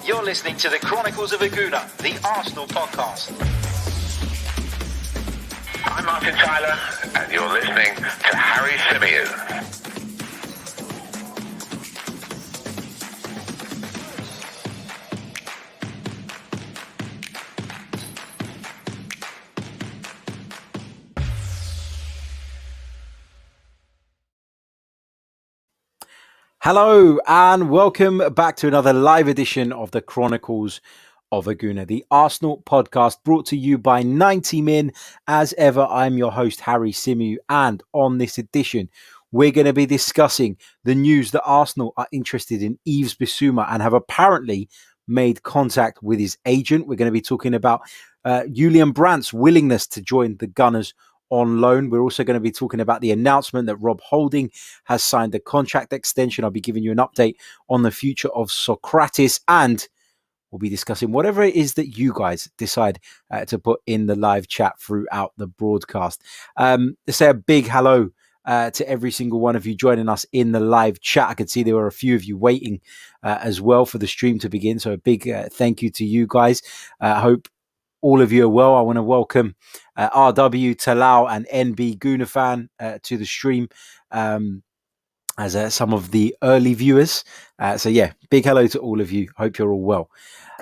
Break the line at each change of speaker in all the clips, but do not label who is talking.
You're listening to the Chronicles of a Gooner, the Arsenal podcast.
I'm Martin Tyler, and you're listening to Harry Symeou.
Hello and welcome back to another live edition of the Chronicles of a Gooner, the Arsenal podcast brought to you by 90 Min. As ever, I'm your host, Harry Symeou, and on this edition, we're going to be discussing the news that Arsenal are interested in Yves Bissouma and have apparently made contact with his agent. We're going to be talking about Julian Brandt's willingness to join the Gunners on loan. We're also going to be talking about the announcement that Rob Holding has signed a contract extension. I'll be giving you an update on the future of Sokratis, and we'll be discussing whatever it is that you guys decide to put in the live chat throughout the broadcast. Let's say a big hello to every single one of you joining us in the live chat. I could see there were a few of you waiting as well for the stream to begin. So a big thank you to you guys. I hope all of you are well. I want to welcome RW, Talal and NB Gooner fan to the stream as some of the early viewers. So yeah, big hello to all of you. Hope you're all well.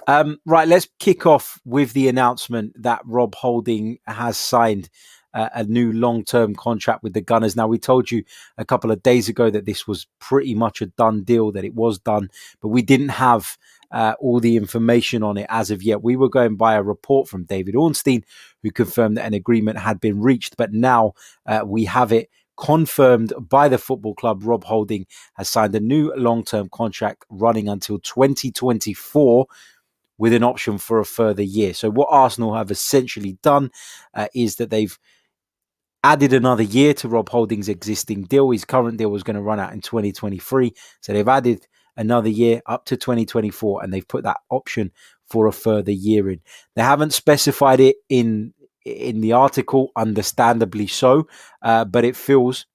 Right, let's kick off with the announcement that Rob Holding has signed a new long-term contract with the Gunners. Now, we told you a couple of days ago that this was pretty much a done deal, that it was done, but we didn't have all the information on it as of yet. We were going by a report from David Ornstein, who confirmed that an agreement had been reached, but now we have it confirmed by the football club. Rob Holding has signed a new long-term contract running until 2024 with an option for a further year. So what Arsenal have essentially done is that they've added another year to Rob Holding's existing deal. His current deal was going to run out in 2023. So they've added another year up to 2024, and they've put that option for a further year in. They haven't specified it in the article, understandably so, but it feels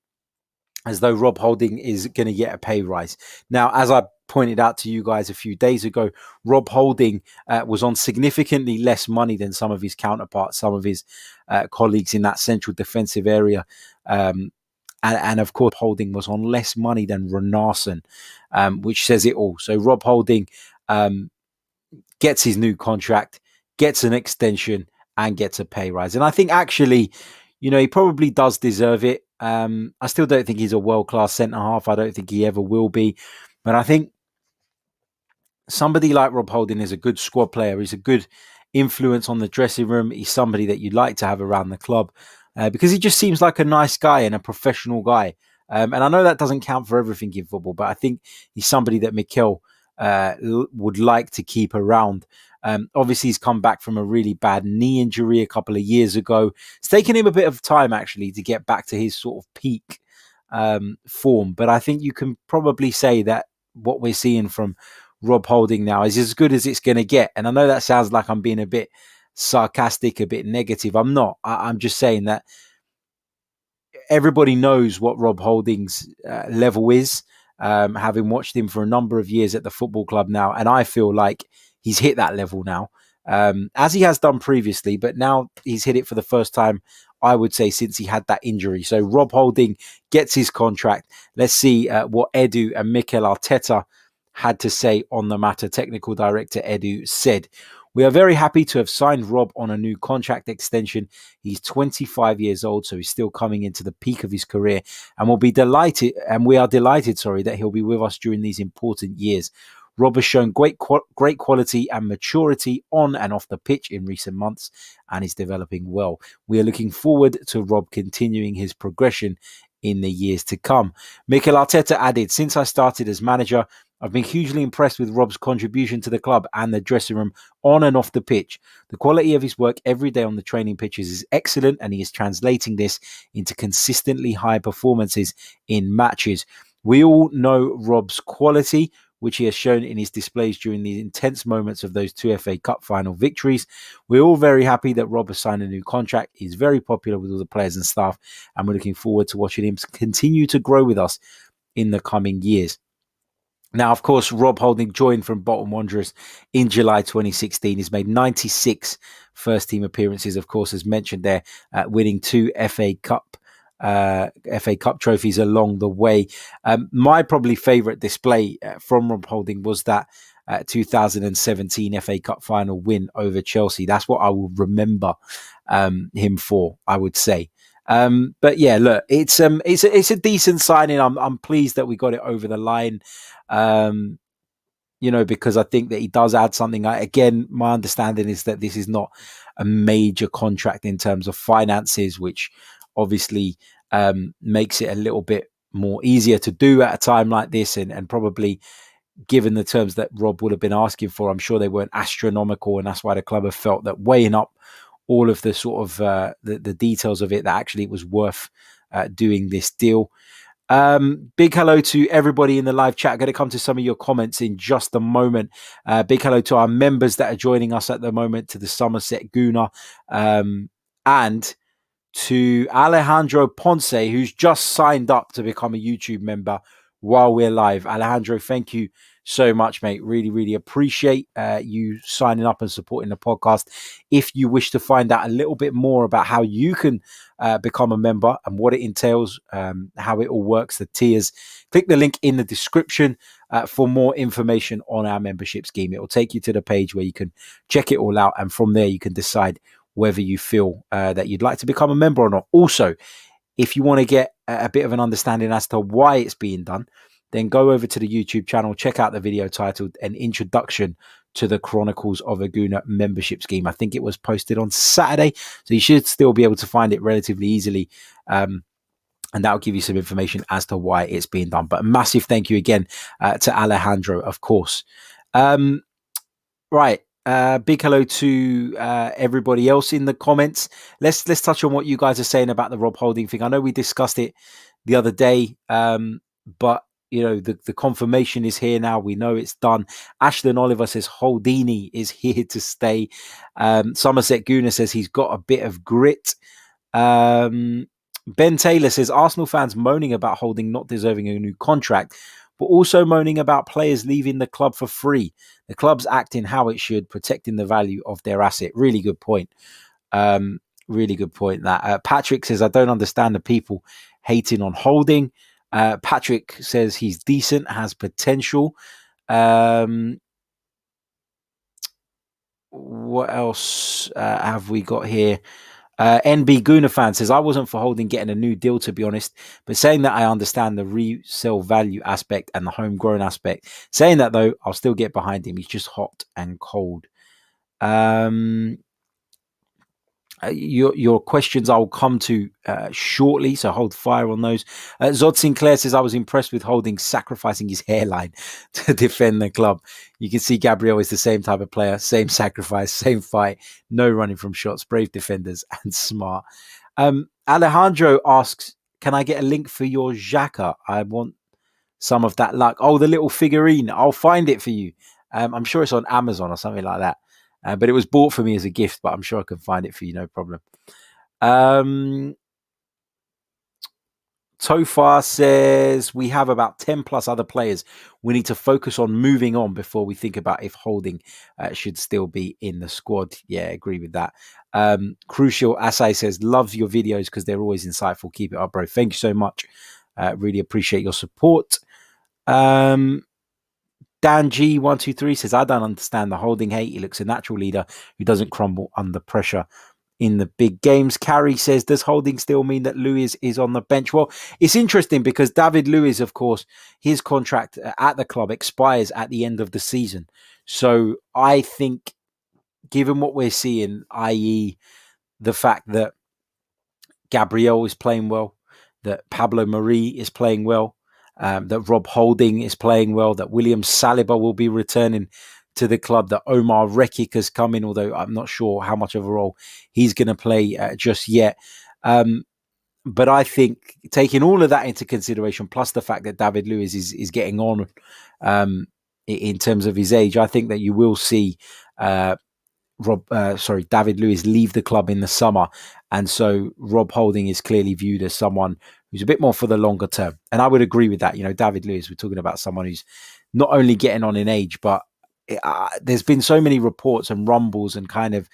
as though Rob Holding is going to get a pay rise. Now, as I pointed out to you guys a few days ago, Rob Holding was on significantly less money than some of his counterparts, some of his colleagues in that central defensive area. And of course, Holding was on less money than Renarsson, which says it all. So Rob Holding gets his new contract, gets an extension, and gets a pay rise. And I think actually, you know, he probably does deserve it. I still don't think he's a world-class centre-half. I don't think he ever will be. But I think somebody like Rob Holding is a good squad player. He's a good influence on the dressing room. He's somebody that you'd like to have around the club. Because he just seems like a nice guy and a professional guy. And I know that doesn't count for everything in football, but I think he's somebody that Mikel would like to keep around. Obviously, he's come back from a really bad knee injury a couple of years ago. It's taken him a bit of time, actually, to get back to his sort of peak form. But I think you can probably say that what we're seeing from Rob Holding now is as good as it's going to get. And I know that sounds like I'm being a bit sarcastic, a bit negative. I'm not. I'm just saying that everybody knows what Rob Holding's level is, having watched him for a number of years at the football club now, and I feel like he's hit that level now, as he has done previously, but now he's hit it for the first time, I would say, since he had that injury. So Rob Holding gets his contract. Let's see what Edu and Mikel Arteta had to say on the matter. Technical director Edu said, "We are very happy to have signed Rob on a new contract extension. He's 25 years old, so he's still coming into the peak of his career, and we are delighted, that he'll be with us during these important years. Rob has shown great quality and maturity on and off the pitch in recent months and is developing well. We are looking forward to Rob continuing his progression in the years to come." Mikel Arteta added, "Since I started as manager, I've been hugely impressed with Rob's contribution to the club and the dressing room on and off the pitch. The quality of his work every day on the training pitches is excellent, and he is translating this into consistently high performances in matches. We all know Rob's quality, which he has shown in his displays during the intense moments of those two FA Cup final victories. We're all very happy that Rob has signed a new contract. He's very popular with all the players and staff, and we're looking forward to watching him continue to grow with us in the coming years." Now, of course, Rob Holding joined from Bolton Wanderers in July 2016. He's made 96 first-team appearances, of course, as mentioned there, winning 2 FA Cup trophies along the way. My probably favourite display from Rob Holding was that 2017 FA Cup final win over Chelsea. That's what I will remember him for, I would say. But yeah, look, it's a decent signing. I'm pleased that we got it over the line. Because I think that he does add something. Again, my understanding is that this is not a major contract in terms of finances, which obviously makes it a little bit more easier to do at a time like this, and probably given the terms that Rob would have been asking for, I'm sure they weren't astronomical, and that's why the club have felt that weighing up all of the sort of the details of it, that actually it was worth doing this deal. Big hello to everybody in the live chat. Going to come to some of your comments in just a moment. Big hello to our members that are joining us at the moment, to the Somerset Gooner, and to Alejandro Ponce, who's just signed up to become a YouTube member while we're live. Alejandro, thank you so much, mate. Really, really appreciate you signing up and supporting the podcast. If you wish to find out a little bit more about how you can become a member and what it entails, how it all works, the tiers, click the link in the description for more information on our membership scheme. It will take you to the page where you can check it all out, and from there you can decide whether you feel that you'd like to become a member or not. Also, if you want to get a bit of an understanding as to why it's being done, then go over to the YouTube channel, check out the video titled An Introduction to the Chronicles of a Gooner membership scheme. I think it was posted on Saturday, so you should still be able to find it relatively easily. And that'll give you some information as to why it's being done. But a massive thank you again to Alejandro, of course. Right. Big hello to everybody else in the comments. Let's touch on what you guys are saying about the Rob Holding thing. I know we discussed it the other day, but the confirmation is here now. We know it's done. Ashton Oliver says Holdini is here to stay. Somerset Gooner says he's got a bit of grit. Ben Taylor says Arsenal fans moaning about Holding not deserving a new contract, but also moaning about players leaving the club for free. The club's acting how it should, protecting the value of their asset. Really good point. Really good point. That Patrick says, I don't understand the people hating on Holding. Patrick says he's decent, has potential. What else have we got here? NB Gooner fan says, I wasn't for Holding getting a new deal, to be honest, but saying that I understand the resale value aspect and the homegrown aspect. Saying that, though, I'll still get behind him. He's just hot and cold. Your questions I'll come to shortly, so hold fire on those. Zod Sinclair says, I was impressed with Holding sacrificing his hairline to defend the club. You can see Gabriel is the same type of player, same sacrifice, same fight, no running from shots, brave defenders, and smart. Alejandro asks, can I get a link for your Xhaka? I want some of that luck. Oh, the little figurine. I'll find it for you. I'm sure it's on Amazon or something like that. But it was bought for me as a gift, but I'm sure I can find it for you, no problem. Tofar says, we have about 10 plus other players. We need to focus on moving on before we think about if Holding should still be in the squad. Yeah, I agree with that. Crucial Asai says, love your videos because they're always insightful. Keep it up, bro. Thank you so much. Really appreciate your support. Dan G123 says, I don't understand the Holding hate. He looks a natural leader who doesn't crumble under pressure in the big games. Carrie says, does Holding still mean that Luiz is on the bench? Well, it's interesting because David Luiz, of course, his contract at the club expires at the end of the season. So I think, given what we're seeing, i.e. the fact that Gabriel is playing well, that Pablo Mari is playing well, that Rob Holding is playing well, that William Saliba will be returning to the club, that Omar Rekik has come in, although I'm not sure how much of a role he's going to play just yet. But I think taking all of that into consideration, plus the fact that David Luiz is getting on in terms of his age, I think that you will see David Luiz leave the club in the summer. And so Rob Holding is clearly viewed as someone who's a bit more for the longer term. And I would agree with that. David Luiz, we're talking about someone who's not only getting on in age, but there's been so many reports and rumbles and kind of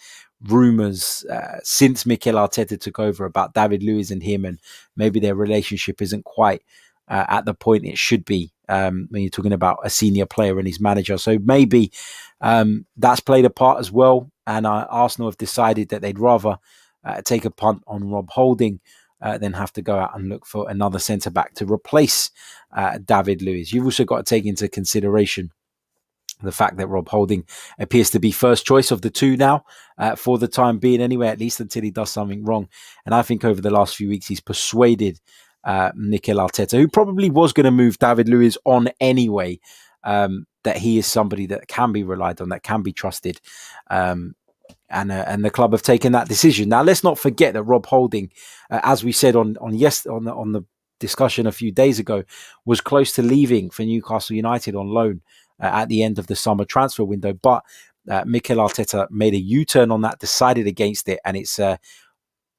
rumours since Mikel Arteta took over about David Luiz and him, and maybe their relationship isn't quite at the point it should be when you're talking about a senior player and his manager. So maybe that's played a part as well. And Arsenal have decided that they'd rather take a punt on Rob Holding than have to go out and look for another centre-back to replace David Luiz. You've also got to take into consideration the fact that Rob Holding appears to be first choice of the two now, for the time being anyway, at least until he does something wrong. And I think over the last few weeks, he's persuaded Mikel Arteta, who probably was going to move David Luiz on anyway, that he is somebody that can be relied on, that can be trusted. And the club have taken that decision. Now, let's not forget that Rob Holding, as we said on the discussion a few days ago, was close to leaving for Newcastle United on loan at the end of the summer transfer window. But Mikel Arteta made a U-turn on that, decided against it, and it's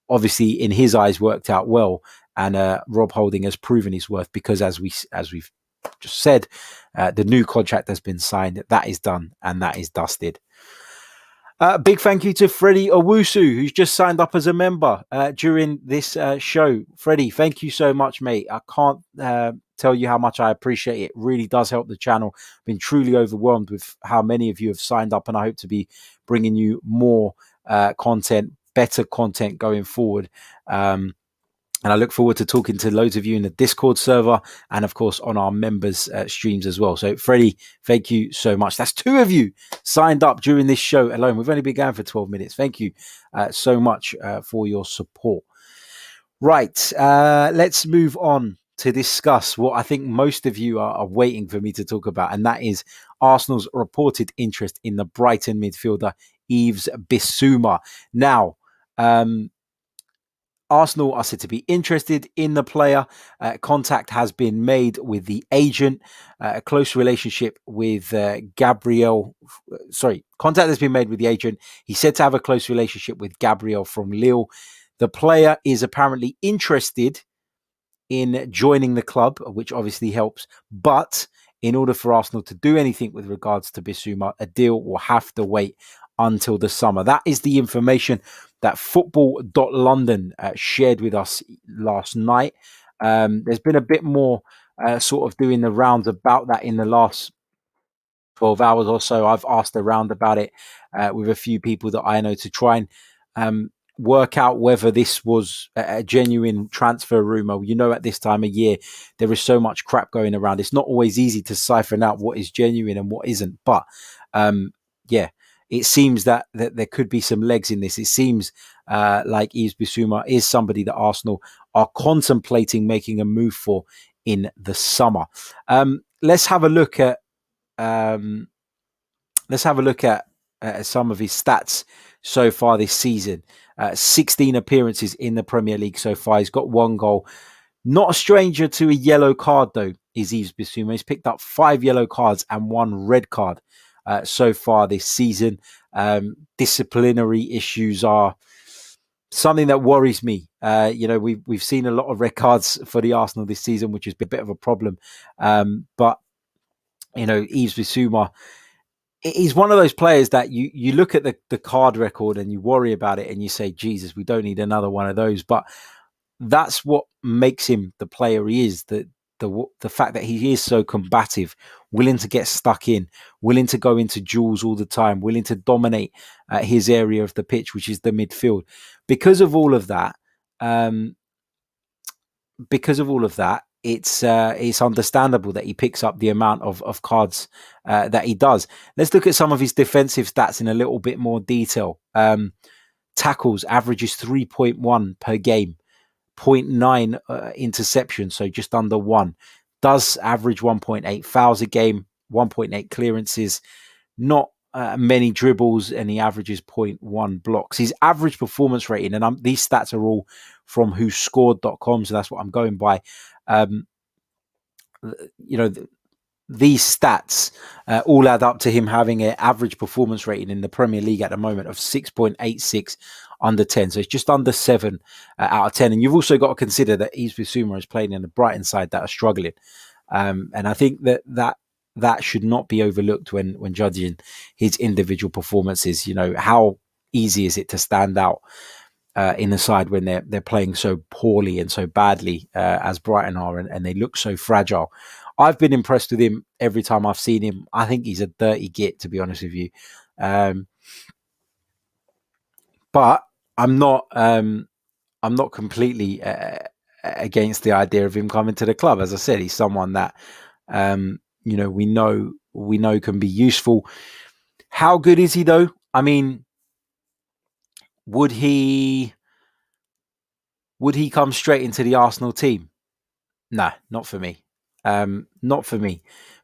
obviously in his eyes worked out well. And Rob Holding has proven his worth because, as we've just said, the new contract has been signed. That is done and that is dusted. Big thank you to Freddie Owusu, who's just signed up as a member during this show. Freddie, thank you so much, mate. I can't tell you how much I appreciate it. It really does help the channel. I've been truly overwhelmed with how many of you have signed up, and I hope to be bringing you more content, better content going forward. And I look forward to talking to loads of you in the Discord server and, of course, on our members' streams as well. So, Freddie, thank you so much. That's 2 of you signed up during this show alone. We've only been going for 12 minutes. Thank you so much for your support. Right, let's move on to discuss what I think most of you are waiting for me to talk about, and that is Arsenal's reported interest in the Brighton midfielder, Yves Bissouma. Now, Arsenal are said to be interested in the player. Contact has been made with the agent. A close relationship with Contact has been made with the agent. He's said to have a close relationship with Gabriel from Lille. The player is apparently interested in joining the club, which obviously helps. But in order for Arsenal to do anything with regards to Bissouma, a deal will have to wait until the summer. That is the information that Football.London shared with us last night. There's been a bit more sort of doing the rounds about that in the last 12 hours or so. I've asked around about it with a few people that I know to try and work out whether this was a genuine transfer rumor. You know, at this time of year, there is so much crap going around. It's not always easy to siphon out what is genuine and what isn't. But yeah, it seems that there could be some legs in this. It seems like Yves Bissouma is somebody that Arsenal are contemplating making a move for in the summer. Let's have a look at some of his stats so far this season. 16 appearances in the Premier League so far. He's got 1 goal. Not a stranger to a yellow card, though, is Yves Bissouma. He's picked up 5 yellow cards and 1 red card so far this season. Disciplinary issues are something that worries me. We've seen a lot of red cards for the Arsenal this season, which has been a bit of a problem. But Yves Bissouma, he's one of those players that you look at the card record and you worry about it and you say, Jesus, we don't need another one of those. But that's what makes him the player he is. The fact that he is so combative, willing to get stuck in, willing to go into duels all the time, willing to dominate his area of the pitch, which is the midfield. Because of all of that, it's understandable that he picks up the amount of cards that he does. Let's look at some of his defensive stats in a little bit more detail. Tackles averages 3.1 per game. 0.9 interceptions, so just under 1. Does average 1.8 fouls a game, 1.8 clearances, not many dribbles, and he averages 0.1 blocks. His average performance rating, and these stats are all from whoscored.com, so that's what I'm going by. These stats all add up to him having an average performance rating in the Premier League at the moment of 6.86 under 10. So it's just under 7 out of 10. And you've also got to consider that Yves Bissouma is playing in the Brighton side that are struggling. And I think that that should not be overlooked when judging his individual performances. How easy is it to stand out in the side when they're playing so poorly and so badly as Brighton are, and they look so fragile. I've been impressed with him every time I've seen him. I think he's a dirty git, to be honest with you. But I'm not completely against the idea of him coming to the club. As I said, he's someone that we know can be useful. How good is he though? I mean, would he come straight into the Arsenal team? No, not for me. Not for me,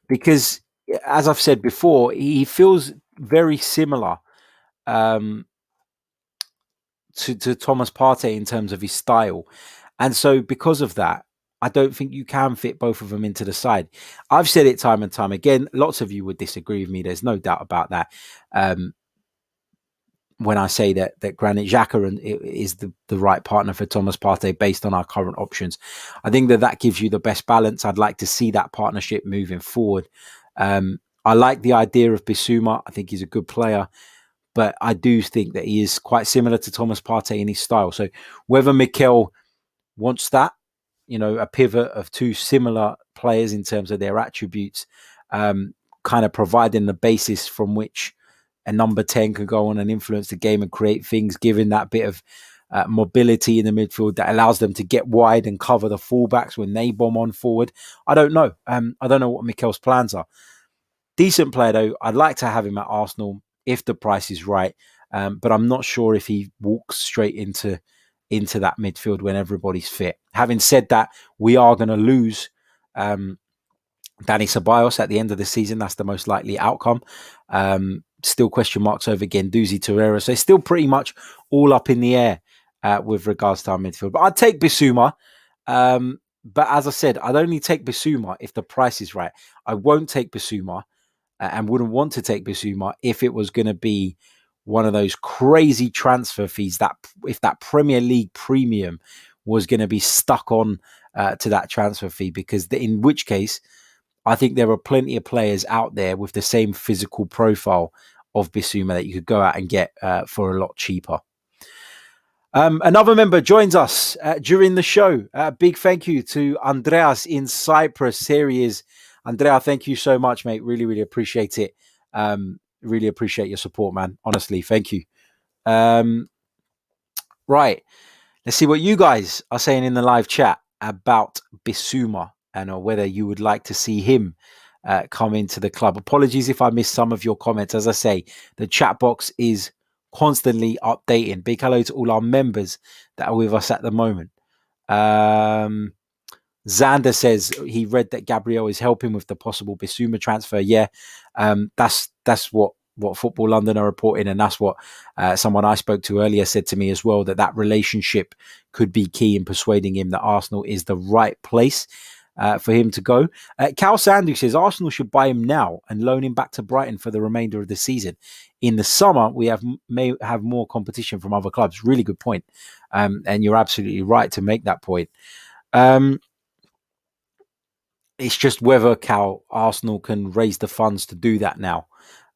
because as I've said before, he feels very similar to Thomas Partey in terms of his style. And so because of that, I don't think you can fit both of them into the side. I've said it time and time again. Lots of you would disagree with me. There's no doubt about that. When I say that Granit Xhaka is the right partner for Thomas Partey based on our current options. I think that gives you the best balance. I'd like to see that partnership moving forward. I like the idea of Bissouma. I think he's a good player. But I do think that he is quite similar to Thomas Partey in his style. So whether Mikel wants that, a pivot of two similar players in terms of their attributes, kind of providing the basis from which a number 10 can go on and influence the game and create things, giving that bit of mobility in the midfield that allows them to get wide and cover the fullbacks when they bomb on forward. I don't know. I don't know what Mikel's plans are. Decent player, though. I'd like to have him at Arsenal if the price is right. But I'm not sure if he walks straight into that midfield when everybody's fit. Having said that, we are going to lose Dani Ceballos at the end of the season. That's the most likely outcome. Still question marks over Guendouzi, Torreira. So it's still pretty much all up in the air with regards to our midfield. But I'd take Bissouma. But as I said, I'd only take Bissouma if the price is right. I won't take Bissouma and wouldn't want to take Bissouma if it was going to be one of those crazy transfer fees that if that Premier League premium was going to be stuck on to that transfer fee, because in which case I think there are plenty of players out there with the same physical profile of Bissouma that you could go out and get for a lot cheaper. Another member joins us during the show. Big thank you to Andreas in Cyprus. Here he is. Andrea, thank you so much, mate. Really, really appreciate it. Really appreciate your support, man. Honestly, thank you. Right. Let's see what you guys are saying in the live chat about Bissouma and whether you would like to see him come into the club. Apologies if I missed some of your comments. As I say, the chat box is constantly updating. Big hello to all our members that are with us at the moment. Xander says he read that Gabriel is helping with the possible Bissouma transfer. Yeah, that's what Football.London are reporting, and that's what someone I spoke to earlier said to me as well, that relationship could be key in persuading him that Arsenal is the right place for him to go. Cal Sandu says Arsenal should buy him now and loan him back to Brighton for the remainder of the season. In the summer, we may have more competition from other clubs. Really good point. And you're absolutely right to make that point. It's just whether Arsenal can raise the funds to do that now,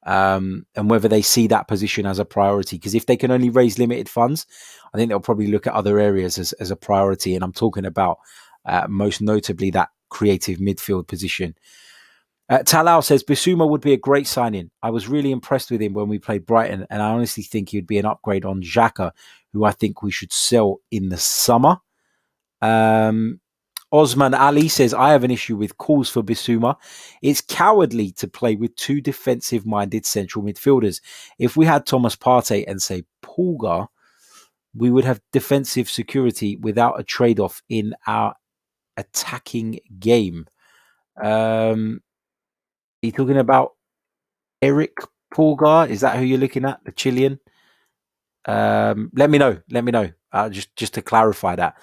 and whether they see that position as a priority. Because if they can only raise limited funds, I think they'll probably look at other areas as a priority. And I'm talking about most notably that creative midfield position. Talal says Bissouma would be a great signing. I was really impressed with him when we played Brighton, and I honestly think he would be an upgrade on Xhaka, who I think we should sell in the summer. Osman Ali says, I have an issue with calls for Bissouma. It's cowardly to play with two defensive-minded central midfielders. If we had Thomas Partey and, say, Pulgar, we would have defensive security without a trade-off in our attacking game. Are you talking about Eric Pulgar? Is that who you're looking at? The Chilean? Let me know. Just to clarify that.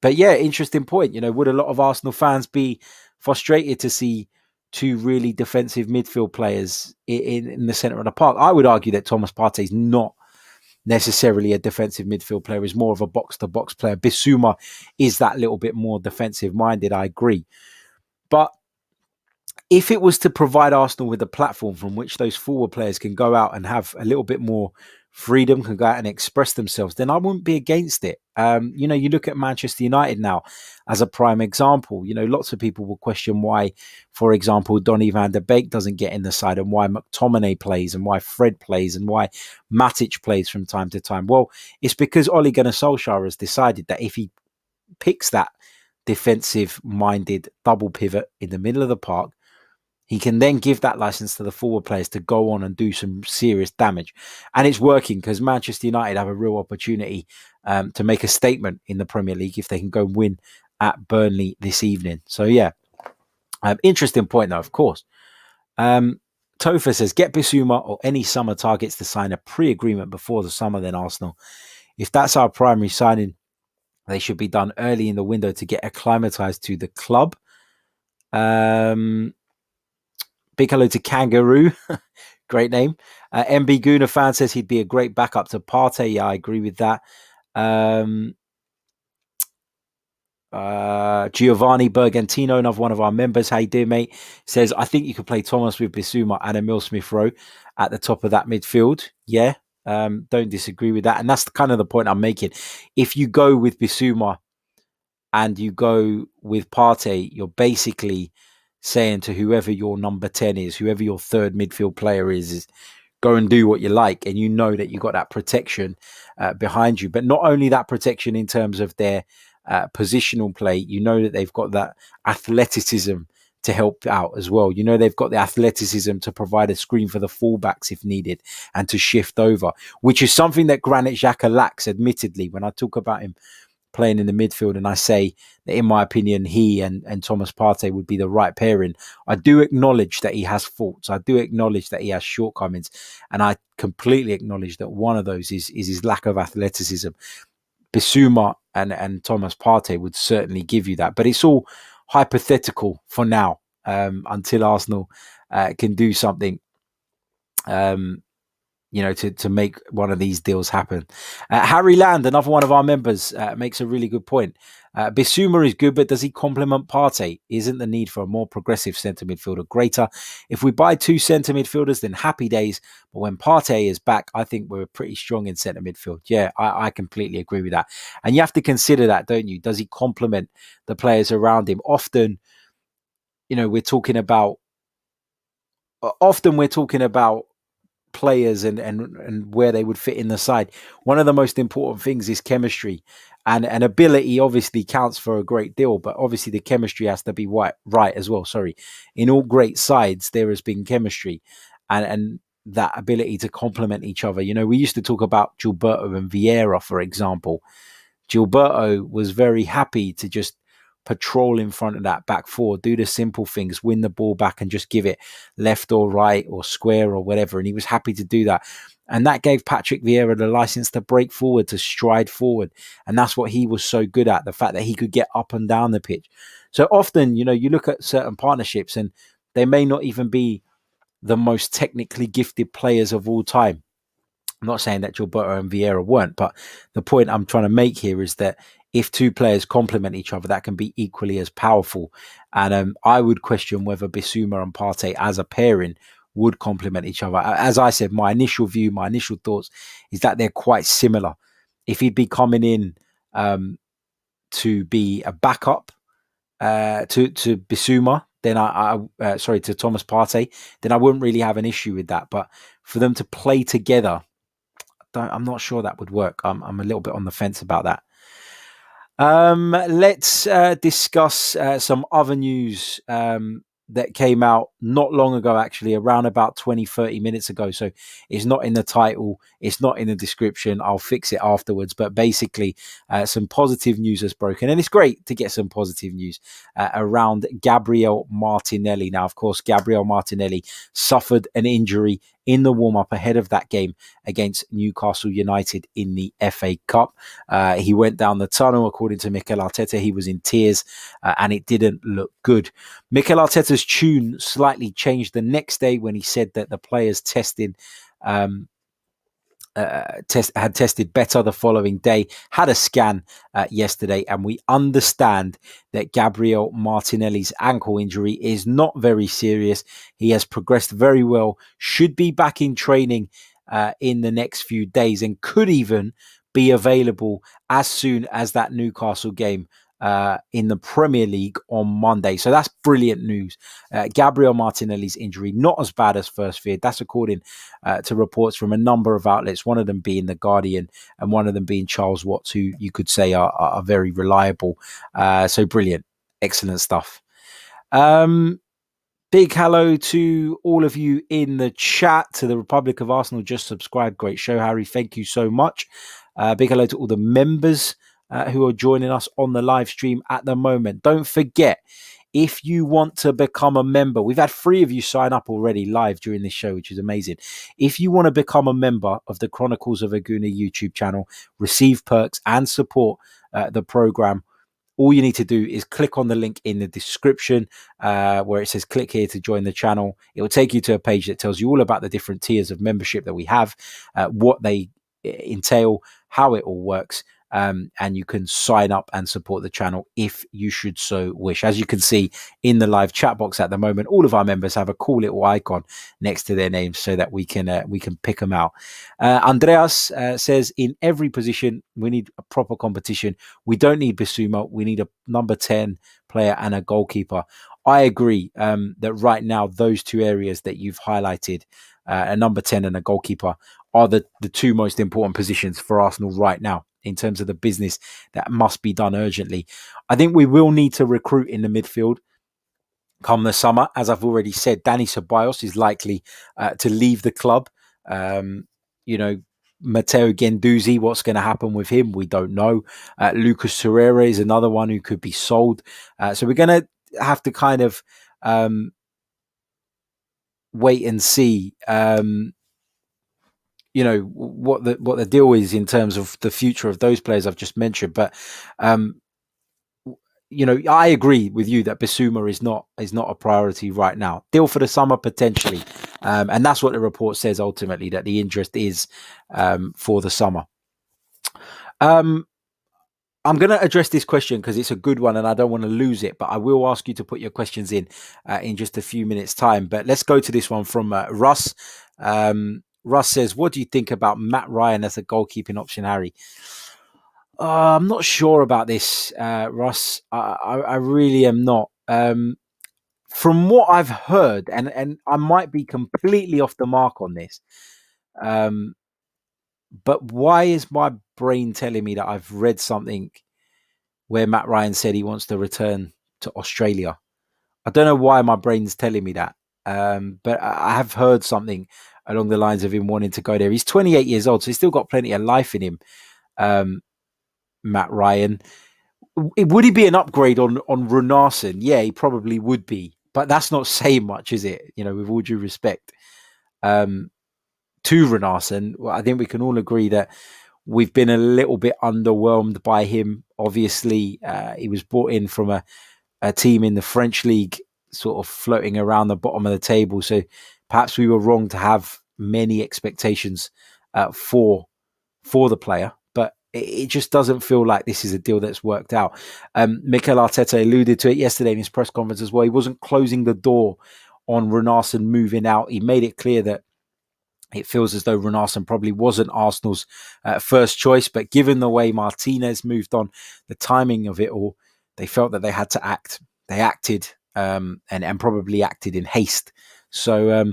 But yeah, interesting point. Would a lot of Arsenal fans be frustrated to see two really defensive midfield players in the centre of the park? I would argue that Thomas Partey is not necessarily a defensive midfield player. He's more of a box-to-box player. Bissouma is that little bit more defensive-minded, I agree. But if it was to provide Arsenal with a platform from which those forward players can go out and have a little bit more freedom, can go out and express themselves, then I wouldn't be against it. You look at Manchester United now as a prime example. Lots of people will question why, for example, Donny van de Beek doesn't get in the side, and why McTominay plays, and why Fred plays, and why Matic plays from time to time. Well, it's because Ole Gunnar Solskjaer has decided that if he picks that defensive-minded double pivot in the middle of the park, he can then give that license to the forward players to go on and do some serious damage. And it's working, because Manchester United have a real opportunity to make a statement in the Premier League if they can go win at Burnley this evening. So, yeah, interesting point, though, of course. Tofa says, get Bissouma or any summer targets to sign a pre-agreement before the summer, then Arsenal. If that's our primary signing, they should be done early in the window to get acclimatized to the club. Big hello to Kangaroo. Great name. MB Gooner fan says he'd be a great backup to Partey. Yeah, I agree with that. Giovanni Bergantino, another one of our members. How you doing, mate? Says, I think you could play Thomas with Bissouma and Emil Smith-Rowe at the top of that midfield. Yeah, don't disagree with that. And that's kind of the point I'm making. If you go with Bissouma and you go with Partey, you're basically saying to whoever your number 10 is, whoever your third midfield player is go and do what you like. And you know that you got that protection behind you. But not only that protection in terms of their positional play, you know that they've got that athleticism to help out as well. You know, they've got the athleticism to provide a screen for the fullbacks if needed and to shift over, which is something that Granit Xhaka lacks, admittedly. When I talk about him playing in the midfield and I say that, in my opinion, he and Thomas Partey would be the right pairing, I do acknowledge that he has faults. I do acknowledge that he has shortcomings. And I completely acknowledge that one of those is his lack of athleticism. Bissouma and Thomas Partey would certainly give you that. But it's all hypothetical for now, until Arsenal can do something to make one of these deals happen. Harry Land, another one of our members, makes a really good point. Bissouma is good, but does he complement Partey? Isn't the need for a more progressive centre midfielder greater? If we buy two centre midfielders, then happy days. But when Partey is back, I think we're pretty strong in centre midfield. Yeah, I completely agree with that. And you have to consider that, don't you? Does he complement the players around him? Often we're talking about players and where they would fit in the side. One of the most important things is chemistry, and ability obviously counts for a great deal, but obviously the chemistry has to be right as well. In all great sides there has been chemistry and that ability to complement each other. We used to talk about Gilberto and Vieira, for example. Gilberto was very happy to just patrol in front of that back four, do the simple things, win the ball back and just give it left or right or square or whatever. And he was happy to do that. And that gave Patrick Vieira the license to break forward, to stride forward. And that's what he was so good at, the fact that he could get up and down the pitch. So often, you look at certain partnerships and they may not even be the most technically gifted players of all time. I'm not saying that Gilberto and Vieira weren't, but the point I'm trying to make here is that if two players complement each other, that can be equally as powerful. And I would question whether Bissouma and Partey as a pairing would complement each other. As I said, my initial thoughts is that they're quite similar. If he'd be coming in to be a backup to Bissouma, then to Thomas Partey, then I wouldn't really have an issue with that. But for them to play together, I'm not sure that would work. I'm a little bit on the fence about that. Let's discuss some other news that came out not long ago, actually, around about 20-30 minutes ago. So it's not in the title, it's not in the description. I'll fix it afterwards. But basically, some positive news has broken. And it's great to get some positive news around Gabriel Martinelli. Now, of course, Gabriel Martinelli suffered an injury in the warm-up ahead of that game against Newcastle United in the FA Cup. He went down the tunnel, according to Mikel Arteta. He was in tears and it didn't look good. Mikel Arteta's tune slightly changed the next day when he said that the players testing had tested better the following day, had a scan yesterday, and we understand that Gabriel Martinelli's ankle injury is not very serious. He has progressed very well, should be back in training in the next few days, and could even be available as soon as that Newcastle game in the Premier League on Monday. So that's brilliant news. Gabriel Martinelli's injury, not as bad as first feared. That's according to reports from a number of outlets, one of them being The Guardian and one of them being Charles Watts, who you could say are very reliable. So brilliant. Excellent stuff. Big hello to all of you in the chat. To the Republic of Arsenal, just subscribed. Great show, Harry. Thank you so much. Big hello to all the members who are joining us on the live stream at the moment. Don't forget, if you want to become a member, we've had 3 of you sign up already live during this show, which is amazing. If you want to become a member of the Chronicles of a Gooner YouTube channel, receive perks and support the program, all you need to do is click on the link in the description where it says click here to join the channel. It will take you to a page that tells you all about the different tiers of membership that we have, what they entail, how it all works. And you can sign up and support the channel if you should so wish. As you can see in the live chat box at the moment, all of our members have a cool little icon next to their names so that we can pick them out. Andreas says, in every position, we need a proper competition. We don't need Bissouma. We need a number 10 player and a goalkeeper. I agree that right now, those 2 areas that you've highlighted, a number 10 and a goalkeeper, are the 2 most important positions for Arsenal right now in terms of the business that must be done urgently. I think we will need to recruit in the midfield come the summer. As I've already said, Dani Ceballos is likely to leave the club. Matteo Guendouzi, what's going to happen with him? We don't know. Lucas Torreira is another one who could be sold. So we're going to have to kind of wait and see what the deal is in terms of the future of those players I've just mentioned. But I agree with you that Bissouma is not a priority right now. Deal for the summer potentially, and that's what the report says ultimately, that the interest is for the summer. I'm going to address this question because it's a good one and I don't want to lose it, but I will ask you to put your questions in just a few minutes' time. But let's go to this one from Russ. Russ says, what do you think about Matt Ryan as a goalkeeping option, Harry? I'm not sure about this, Russ. I really am not. From what I've heard, and I might be completely off the mark on this, but why is my brain telling me that I've read something where Matt Ryan said he wants to return to Australia? I don't know why my brain's telling me that, but I have heard something along the lines of him wanting to go there. He's 28 years old, so he's still got plenty of life in him, Matt Ryan. Would he be an upgrade on Runarsson? Yeah, he probably would be, but that's not saying much, is it? With all due respect to Runarsson, I think we can all agree that we've been a little bit underwhelmed by him. Obviously, he was brought in from a team in the French league, sort of floating around the bottom of the table. So perhaps we were wrong to have many expectations for the player, but it just doesn't feel like this is a deal that's worked out. Mikel Arteta alluded to it yesterday in his press conference as well. He wasn't closing the door on Runarsson moving out. He made it clear that it feels as though Runarsson probably wasn't Arsenal's first choice, but given the way Martinez moved on, the timing of it all, they felt that they had to act. They acted and probably acted in haste. So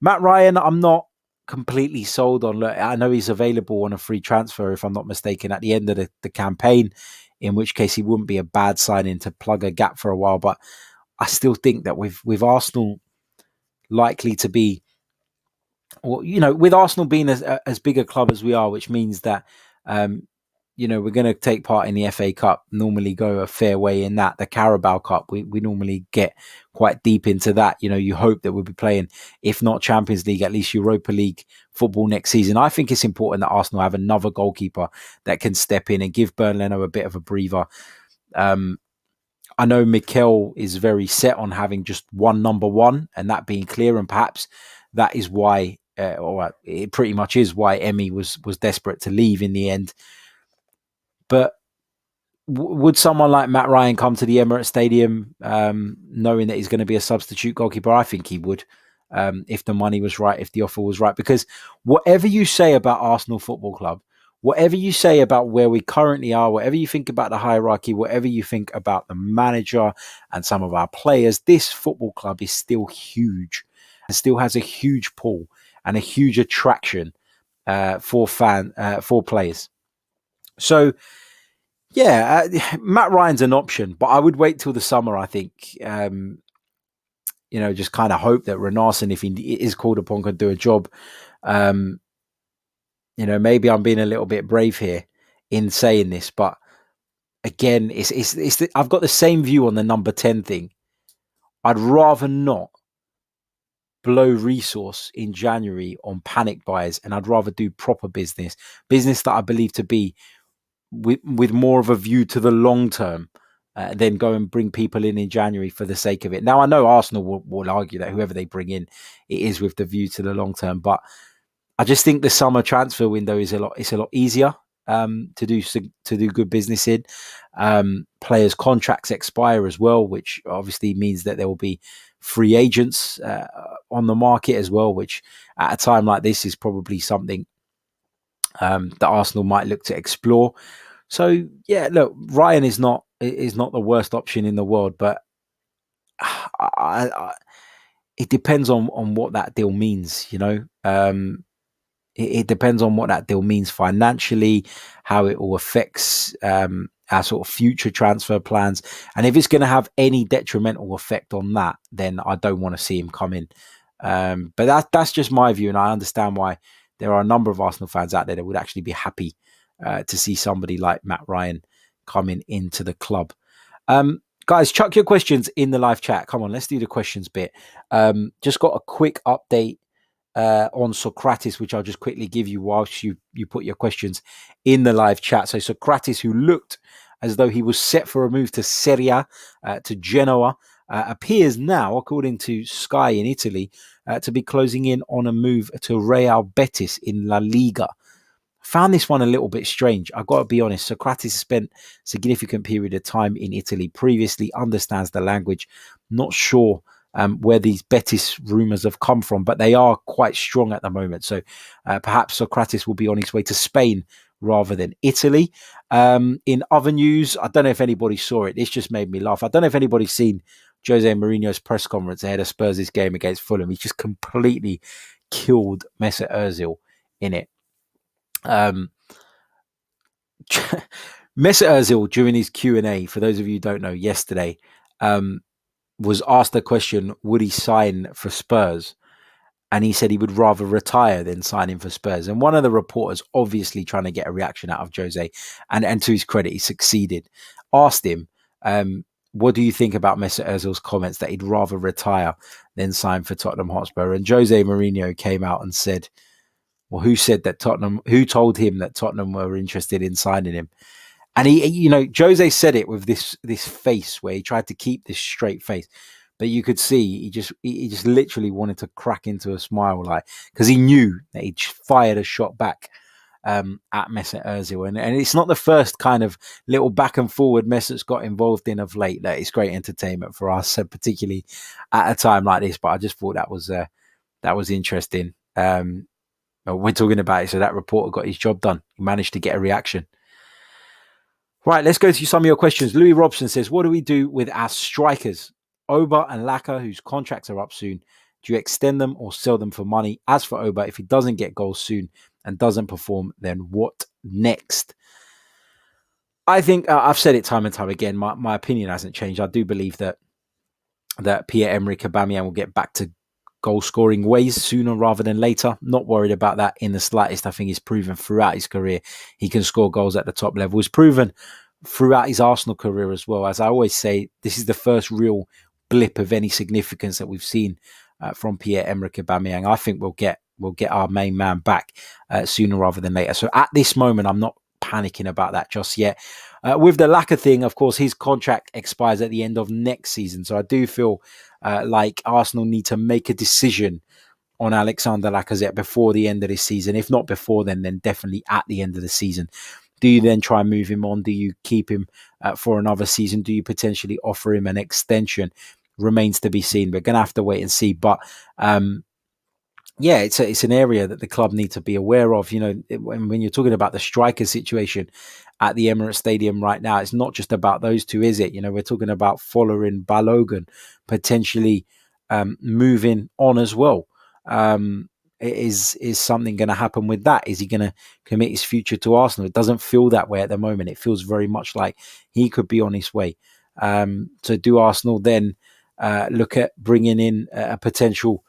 Matt Ryan, I'm not completely sold on. Look, I know he's available on a free transfer, if I'm not mistaken, at the end of the campaign, in which case he wouldn't be a bad signing to plug a gap for a while. But I still think that with Arsenal likely to be, with Arsenal being as big a club as we are, which means that we're going to take part in the FA Cup, normally go a fair way in that. The Carabao Cup, we normally get quite deep into that. You hope that we'll be playing, if not Champions League, at least Europa League football next season. I think it's important that Arsenal have another goalkeeper that can step in and give Bernd Leno a bit of a breather. I know Mikel is very set on having just one number 1 and that being clear, and perhaps that is why or it pretty much is why Emmy was desperate to leave in the end. But would someone like Matt Ryan come to the Emirates Stadium knowing that he's going to be a substitute goalkeeper? I think he would, if the money was right, if the offer was right. Because whatever you say about Arsenal Football Club, whatever you say about where we currently are, whatever you think about the hierarchy, whatever you think about the manager and some of our players, this football club is still huge and still has a huge pull and a huge attraction for players. So, yeah, Matt Ryan's an option, but I would wait till the summer, I think. Just kind of hope that Renarson, if he is called upon, could do a job. Maybe I'm being a little bit brave here in saying this, but again, I've got the same view on the number 10 thing. I'd rather not blow resource in January on panic buys, and I'd rather do proper business that I believe to be with more of a view to the long term, than go and bring people in January for the sake of it. Now, I know Arsenal will argue that whoever they bring in, it is with the view to the long term, but I just think the summer transfer window is a lot easier to do good business in. Players' contracts expire as well, which obviously means that there will be free agents on the market as well, which at a time like this is probably something that Arsenal might look to explore. So yeah, look, Ryan is not the worst option in the world, but it depends on what that deal means. It depends on what that deal means financially, how it all affects our sort of future transfer plans, and if it's going to have any detrimental effect on that, then I don't want to see him come in. But that's just my view, and I understand why there are a number of Arsenal fans out there that would actually be happy to see somebody like Matt Ryan coming into the club. Guys, chuck your questions in the live chat. Come on, let's do the questions bit. Just got a quick update on Sokratis, which I'll just quickly give you whilst you put your questions in the live chat. So Sokratis, who looked as though he was set for a move to Serie A, to Genoa, appears now, according to Sky in Italy, to be closing in on a move to Real Betis in La Liga. Found this one a little bit strange. I've got to be honest. Sokratis spent a significant period of time in Italy previously, understands the language. Not sure where these Betis rumours have come from, but they are quite strong at the moment. So perhaps Sokratis will be on his way to Spain rather than Italy. In other news, I don't know if anybody saw it. This just made me laugh. I don't know if anybody's seen Jose Mourinho's press conference ahead of Spurs' game against Fulham. He just completely killed Mesut Ozil in it. Mesut Ozil, during his Q&A, for those of you who don't know, yesterday, was asked a question, would he sign for Spurs? And he said he would rather retire than signing for Spurs. And one of the reporters, obviously trying to get a reaction out of Jose, and to his credit, he succeeded, asked him, what do you think about Mesut Ozil's comments that he'd rather retire than sign for Tottenham Hotspur? And Jose Mourinho came out and said, well, who told him that Tottenham were interested in signing him? And he, Jose said it with this face where he tried to keep this straight face, but you could see he just literally wanted to crack into a smile, like, because he knew that he'd fired a shot back at Mesut Ozil, and it's not the first kind of little back and forward Mesut's got involved in of late. That it's great entertainment for us, particularly at a time like this. But I just thought that was interesting. We're talking about it, so that reporter got his job done. He managed to get a reaction. Right, let's go through some of your questions. Louis Robson says, what do we do with our strikers? Oba and Laka, whose contracts are up soon. Do you extend them or sell them for money? As for Oba, if he doesn't get goals soon and doesn't perform, then what next? I think I've said it time and time again. My opinion hasn't changed. I do believe that Pierre-Emerick Aubameyang will get back to goal-scoring ways sooner rather than later. Not worried about that in the slightest. I think he's proven throughout his career he can score goals at the top level. He's proven throughout his Arsenal career as well. As I always say, this is the first real blip of any significance that we've seen from Pierre-Emerick Aubameyang. I think we'll get our main man back sooner rather than later. So at this moment, I'm not panicking about that just yet. With the Laka thing, of course, his contract expires at the end of next season. So I do feel like Arsenal need to make a decision on Alexander Lacazette before the end of this seaon. If not before then definitely at the end of the season. Do you then try and move him on? Do you keep him for another season? Do you potentially offer him an extension? Remains to be seen. We're going to have to wait and see. But it's an area that the club need to be aware of. When you're talking about the striker situation at the Emirates Stadium right now, it's not just about those two, is it? We're talking about following Balogun potentially moving on as well. Is something going to happen with that? Is he going to commit his future to Arsenal? It doesn't feel that way at the moment. It feels very much like he could be on his way. So do Arsenal then look at bringing in a potential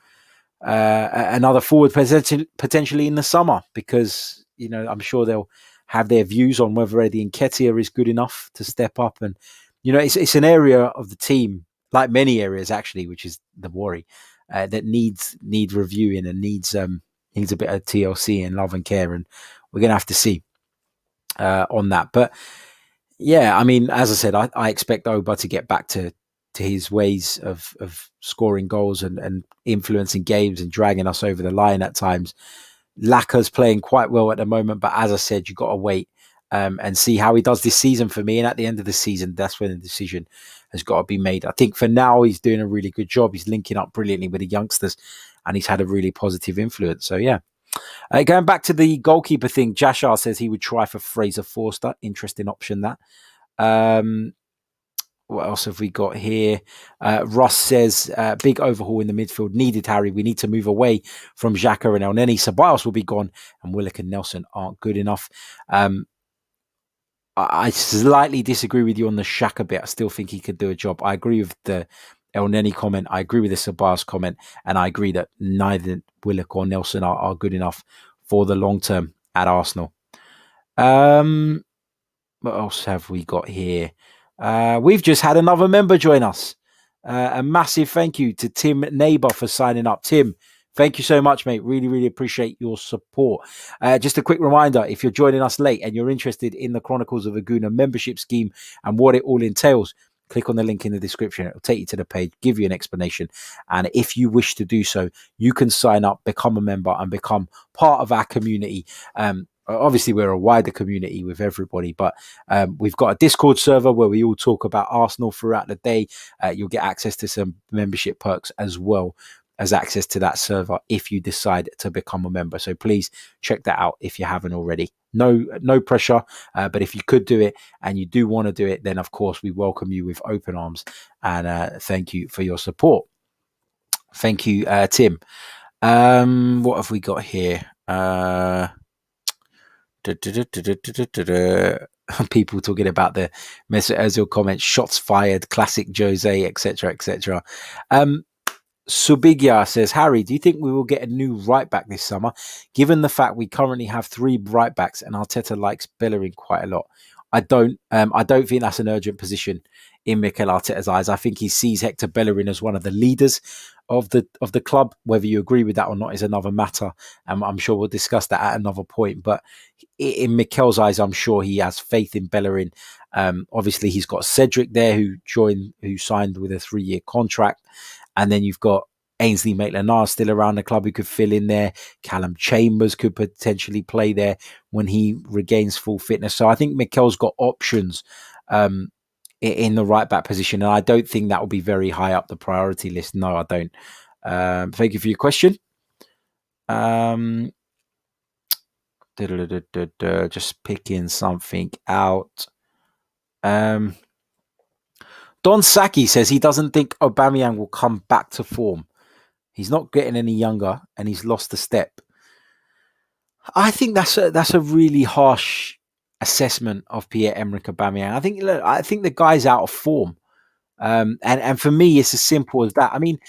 another forward potentially in the summer? Because I'm sure they'll have their views on whether Eddie Nketiah is good enough to step up. And it's an area of the team, like many areas actually, which is the worry, that needs reviewing and needs a bit of TLC and love and care, and we're gonna have to see on that. But yeah, I mean, as I said, I expect Oba to get back to his ways of scoring goals and influencing games and dragging us over the line at times. Laka's playing quite well at the moment, but as I said, you've got to wait and see how he does this season for me. And at the end of the season, that's when the decision has got to be made. I think for now, he's doing a really good job. He's linking up brilliantly with the youngsters, and he's had a really positive influence. So yeah. Going back to the goalkeeper thing, Jashar says he would try for Fraser Forster. Interesting option, that. What else have we got here? Ross says, big overhaul in the midfield needed, Harry. We need to move away from Xhaka and Elneny. Ceballos will be gone, and Willock and Nelson aren't good enough. I slightly disagree with you on the Xhaka bit. I still think he could do a job. I agree with the Elneny comment. I agree with the Ceballos comment. And I agree that neither Willock or Nelson are good enough for the long term at Arsenal. What else have we got here? We've just had another member join us. A massive thank you to Tim Neighbour for signing up. Tim, thank you so much, mate. Really, really appreciate your support. Just a quick reminder, if you're joining us late and you're interested in the Chronicles of a Gooner membership scheme and what it all entails, click on the link in the description. It'll take you to the page, give you an explanation. And if you wish to do so, you can sign up, become a member, and become part of our community. Obviously, we're a wider community with everybody, but we've got a Discord server where we all talk about Arsenal throughout the day. You'll get access to some membership perks as well as access to that server if you decide to become a member. So please check that out if you haven't already. No pressure, but if you could do it and you do want to do it, then of course we welcome you with open arms, and thank you for your support. Thank you, Tim. What have we got here? People talking about the Mesut Ozil comments, shots fired, classic Jose, etc., etc. Subigya says, Harry, do you think we will get a new right back this summer, given the fact we currently have 3 right backs and Arteta likes Bellerin quite a lot? I don't think that's an urgent position in Mikel Arteta's eyes. I think he sees Hector Bellerin as one of the leaders of the club. Whether you agree with that or not is another matter. I'm sure we'll discuss that at another point. But in Mikel's eyes, I'm sure he has faith in Bellerin. Obviously, he's got Cedric there who signed with a 3-year contract. And then you've got Ainsley Maitland-Niles still around the club who could fill in there. Callum Chambers could potentially play there when he regains full fitness. So I think Mikel's got options in the right back position. And I don't think that will be very high up the priority list. No, I don't. Thank you for your question. Just picking something out. Don Saki says he doesn't think Aubameyang will come back to form. He's not getting any younger and he's lost a step. I think that's a really harsh assessment of Pierre-Emerick Aubameyang. I think the guy's out of form. And for me, it's as simple as that. I mean,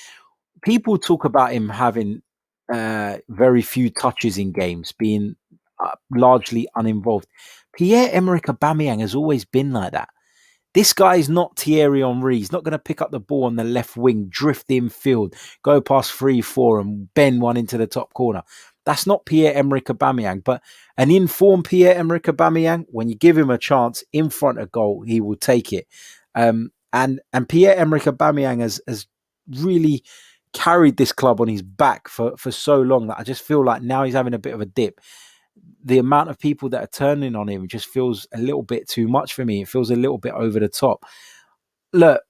people talk about him having very few touches in games, being largely uninvolved. Pierre-Emerick Aubameyang has always been like that. This guy is not Thierry Henry. He's not going to pick up the ball on the left wing, drift infield, go past 3-4 and bend one into the top corner. That's not Pierre-Emerick Aubameyang. But an informed Pierre-Emerick Aubameyang, when you give him a chance in front of goal, he will take it. And Pierre-Emerick Aubameyang has really carried this club on his back for so long that I just feel like now he's having a bit of a dip. The amount of people that are turning on him just feels a little bit too much for me. It feels a little bit over the top. Look,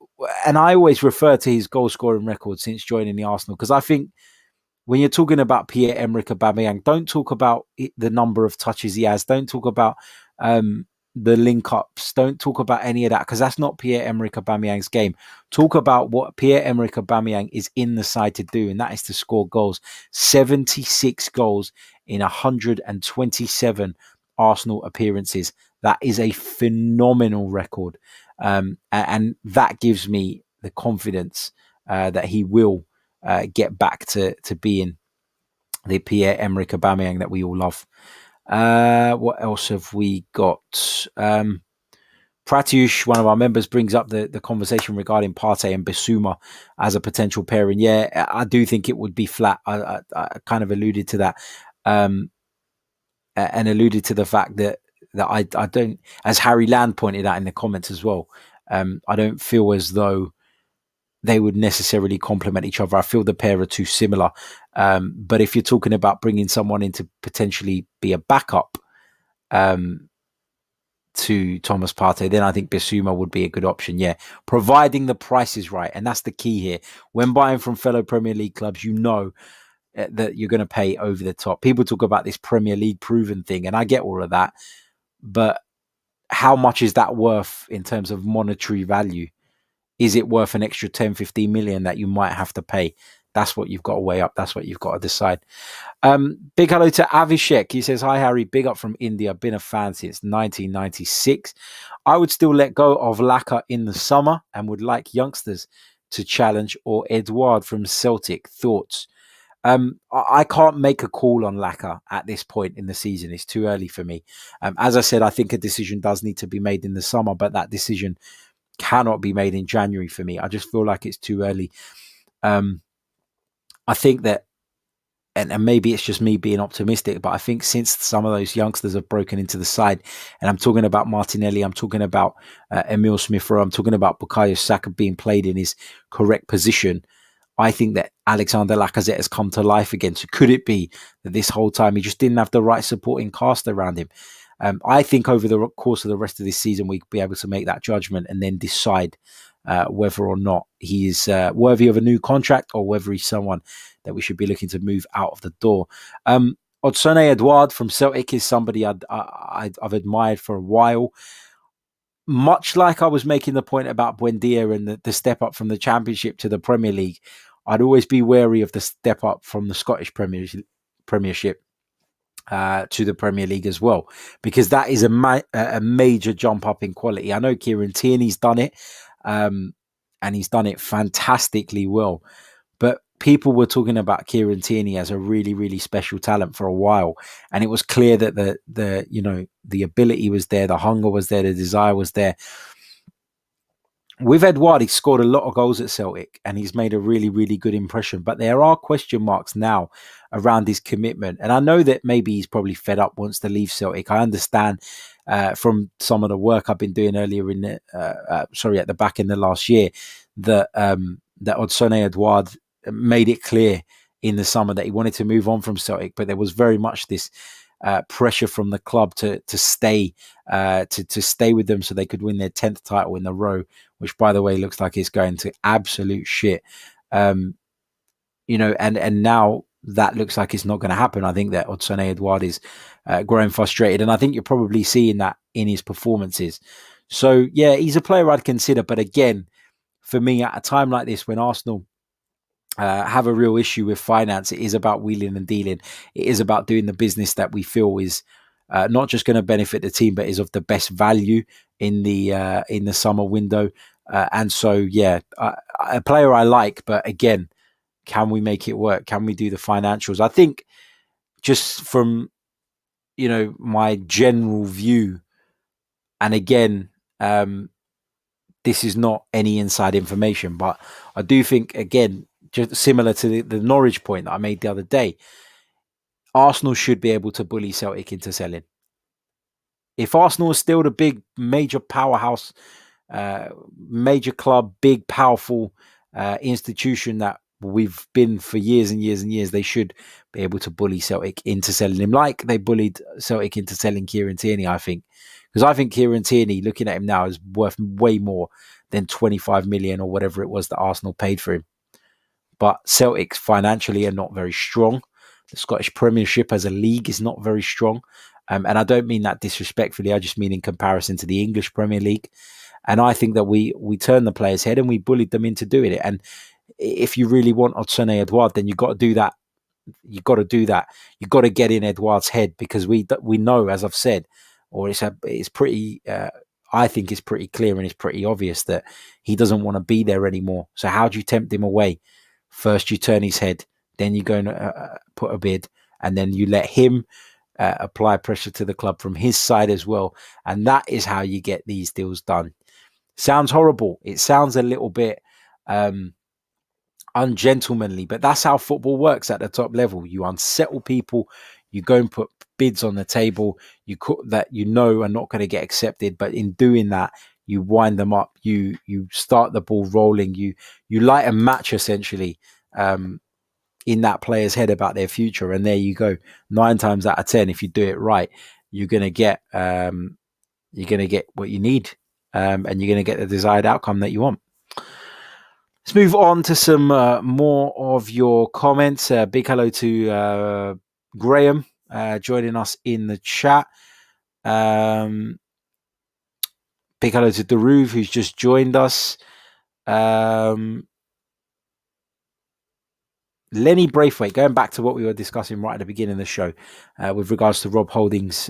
and I always refer to his goal scoring record since joining the Arsenal, because I think when you're talking about Pierre-Emerick Aubameyang, don't talk about the number of touches he has. Don't talk about the link-ups. Don't talk about any of that, because that's not Pierre-Emerick Aubameyang's game. Talk about what Pierre-Emerick Aubameyang is in the side to do, and that is to score goals. 76 goals in 127 Arsenal appearances. That is a phenomenal record. And that gives me the confidence that he will get back to being the Pierre-Emerick Aubameyang that we all love. What else have we got? Pratyush, one of our members, brings up the conversation regarding Partey and Bissouma as a potential pairing. Yeah, I do think it would be flat. I kind of alluded to that, and alluded to the fact that I don't, as Harry Land pointed out in the comments as well, I don't feel as though they would necessarily complement each other. I feel the pair are too similar. But if you're talking about bringing someone in to potentially be a backup to Thomas Partey, then I think Bissouma would be a good option. Yeah, providing the price is right. And that's the key here. When buying from fellow Premier League clubs, you know that you're going to pay over the top. People talk about this Premier League proven thing, and I get all of that. But how much is that worth in terms of monetary value? Is it worth an extra 10, 15 million that you might have to pay? That's what you've got to weigh up. That's what you've got to decide. Big hello to Avishek. He says, hi, Harry. Big up from India. Been a fan since 1996. I would still let go of Laka in the summer and would like youngsters to challenge, or Edouard from Celtic. Thoughts? I can't make a call on Laka at this point in the season. It's too early for me. As I said, I think a decision does need to be made in the summer, but that decision cannot be made in January for me. I just feel like it's too early. I think that, and maybe it's just me being optimistic, but I think since some of those youngsters have broken into the side, and I'm talking about Martinelli, I'm talking about Emile Smith-Rowe, I'm talking about Bukayo Saka being played in his correct position, I think that Alexander Lacazette has come to life again. So could it be that this whole time he just didn't have the right supporting cast around him? I think over the course of the rest of this season, we'll be able to make that judgment and then decide whether or not he is worthy of a new contract, or whether he's someone that we should be looking to move out of the door. Odsone Edouard from Celtic is somebody I've admired for a while. Much like I was making the point about Buendia and the step up from the Championship to the Premier League, I'd always be wary of the step up from the Scottish Premiership to the Premier League as well, because that is a major jump up in quality. I know Kieran Tierney's done it, and he's done it fantastically well. But people were talking about Kieran Tierney as a really, really special talent for a while, and it was clear that the ability was there, the hunger was there, the desire was there. With Edouard, he scored a lot of goals at Celtic and he's made a really, really good impression. But there are question marks now around his commitment. And I know that maybe he's probably fed up, wants to leave Celtic. I understand from some of the work I've been doing earlier at the back end of last year, that Odsone Edouard made it clear in the summer that he wanted to move on from Celtic. But there was very much this pressure from the club to stay with them so they could win their 10th title in a row, which, by the way, looks like it's going to absolute shit. And now that looks like it's not going to happen. I think that Odsone Edouard is growing frustrated, and I think you're probably seeing that in his performances. So yeah, he's a player I'd consider, but again, for me, at a time like this when Arsenal have a real issue with finance, it is about wheeling and dealing. It is about doing the business that we feel is not just going to benefit the team, but is of the best value in the summer window. And so, yeah, a player I like, but again, can we make it work? Can we do the financials? I think just from, my general view, and again, this is not any inside information, but I do think, again, just similar to the Norwich point that I made the other day, Arsenal should be able to bully Celtic into selling. If Arsenal is still the big, major powerhouse, major club, big, powerful institution that we've been for years and years and years. They should be able to bully Celtic into selling him, like they bullied Celtic into selling Kieran Tierney, I think. Because I think Kieran Tierney, looking at him now, is worth way more than 25 million or whatever it was that Arsenal paid for him. But Celtic financially are not very strong. The Scottish Premiership as a league is not very strong. And I don't mean that disrespectfully. I just mean in comparison to the English Premier League. And I think that we turned the players' head and we bullied them into doing it. And if you really want Odsonne Edouard, then you've got to do that. You've got to do that. You've got to get in Edouard's head, because we know, as I've said, or it's pretty. I think it's pretty clear and it's pretty obvious that he doesn't want to be there anymore. So how do you tempt him away? First, you turn his head, then you go and put a bid, and then you let him apply pressure to the club from his side as well. And that is how you get these deals done. Sounds horrible. It sounds a little bit ungentlemanly, but that's how football works at the top level. You unsettle people, you go and put bids on the table that you know are not going to get accepted, but in doing that, you wind them up, you start the ball rolling, you light a match essentially in that player's head about their future, and there you go. 9 times out of 10, if you do it right, you're going to get what you need, and you're going to get the desired outcome that you want. Let's move on to some more of your comments. Big hello to Graham joining us in the chat. Big hello to Daruv, who's just joined us. Lenny Braithwaite, going back to what we were discussing right at the beginning of the show with regards to Rob Holding's